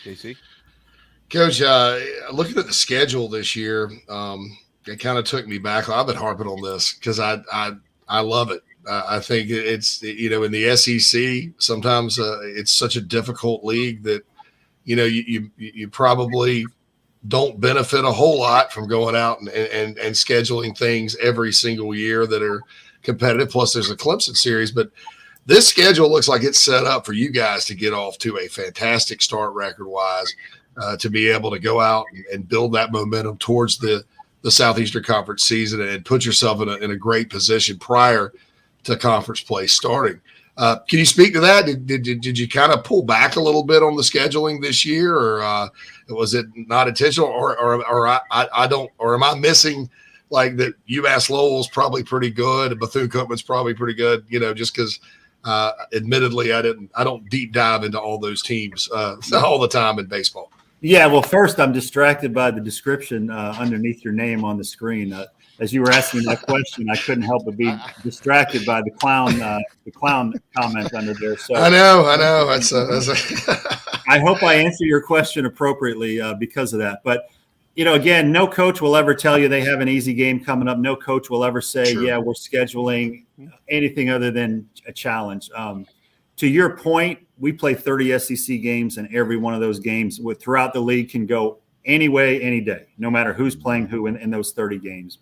JC? Coach, looking at the schedule this year, it kind of took me back. I've been harping on this because I love it. I think it's in the SEC sometimes it's such a difficult league that you probably don't benefit a whole lot from going out and scheduling things every single year that are competitive. Plus, there's a Clemson series, but this schedule looks like it's set up for you guys to get off to a fantastic start record wise, to be able to go out and build that momentum towards the Southeastern Conference season and put yourself in a great position prior to conference play starting. Can you speak to that? Did you kind of pull back a little bit on the scheduling this year, or was it not intentional, or I don't, or am I missing like that? UMass Lowell's probably pretty good, and Bethune-Cookman's probably pretty good. Just because, admittedly, I don't deep dive into all those teams all the time in baseball. Yeah, well, first, I'm distracted by the description underneath your name on the screen. As you were asking that question, I couldn't help but be distracted by the clown comment under there. So I know. I hope I answer your question appropriately because of that. But again, no coach will ever tell you they have an easy game coming up. No coach will ever say, Sure. yeah, we're scheduling anything other than a challenge. To your point, we play 30 SEC games, and every one of those games throughout the league can go any way, any day, no matter who's playing who in those 30 games.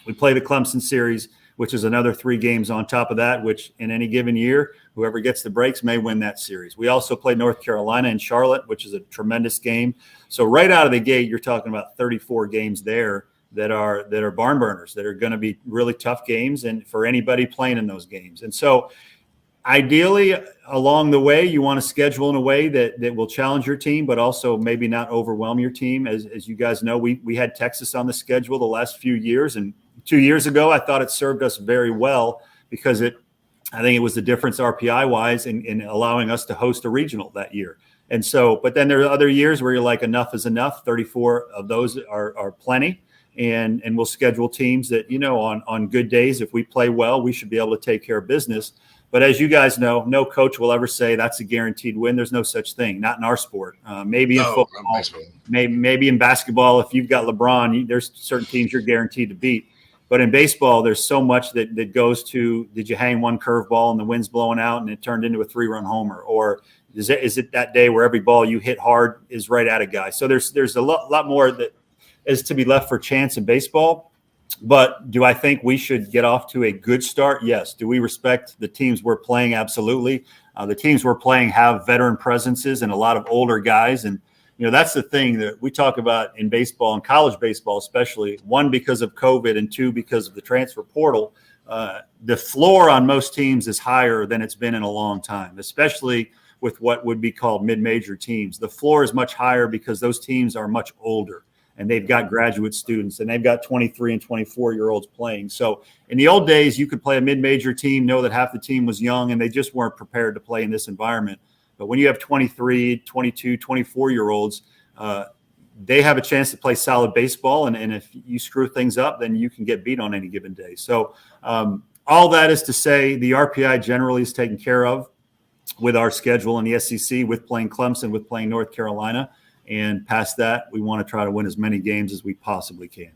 We play the Clemson series, which is another 3 games on top of that, which in any given year, whoever gets the breaks may win that series. We also play North Carolina and Charlotte, which is a tremendous game. So right out of the gate, you're talking about 34 games there that are barn burners, that are going to be really tough games and for anybody playing in those games. And so ideally, along the way, you want to schedule in a way that will challenge your team, but also maybe not overwhelm your team. As you guys know, we had Texas on the schedule the last few years, and 2 years ago, I thought it served us very well because I think it was the difference RPI wise in allowing us to host a regional that year. And so, but then there are other years where you're like, enough is enough. 34 of those are plenty. And we'll schedule teams that, on good days, if we play well, we should be able to take care of business. But as you guys know, no coach will ever say that's a guaranteed win. There's no such thing, not in our sport. Maybe in football, maybe in basketball. If you've got LeBron, there's certain teams you're guaranteed to beat. But in baseball, there's so much that goes to, did you hang one curveball and the wind's blowing out and it turned into a 3-run homer? Or is it that day where every ball you hit hard is right at a guy? So there's a lot more that is to be left for chance in baseball. But do I think we should get off to a good start? Yes. Do we respect the teams we're playing? Absolutely. The teams we're playing have veteran presences and a lot of older guys. And, that's the thing that we talk about in baseball and college baseball, especially, 1, because of COVID, and 2, because of the transfer portal. The floor on most teams is higher than it's been in a long time, especially with what would be called mid-major teams. The floor is much higher because those teams are much older, and they've got graduate students, and they've got 23 and 24-year-olds playing. So in the old days, you could play a mid-major team, know that half the team was young, and they just weren't prepared to play in this environment. But when you have 23, 22, 24-year-olds, they have a chance to play solid baseball. And if you screw things up, then you can get beat on any given day. So all that is to say the RPI generally is taken care of with our schedule in the SEC, with playing Clemson, with playing North Carolina. And past that, we want to try to win as many games as we possibly can.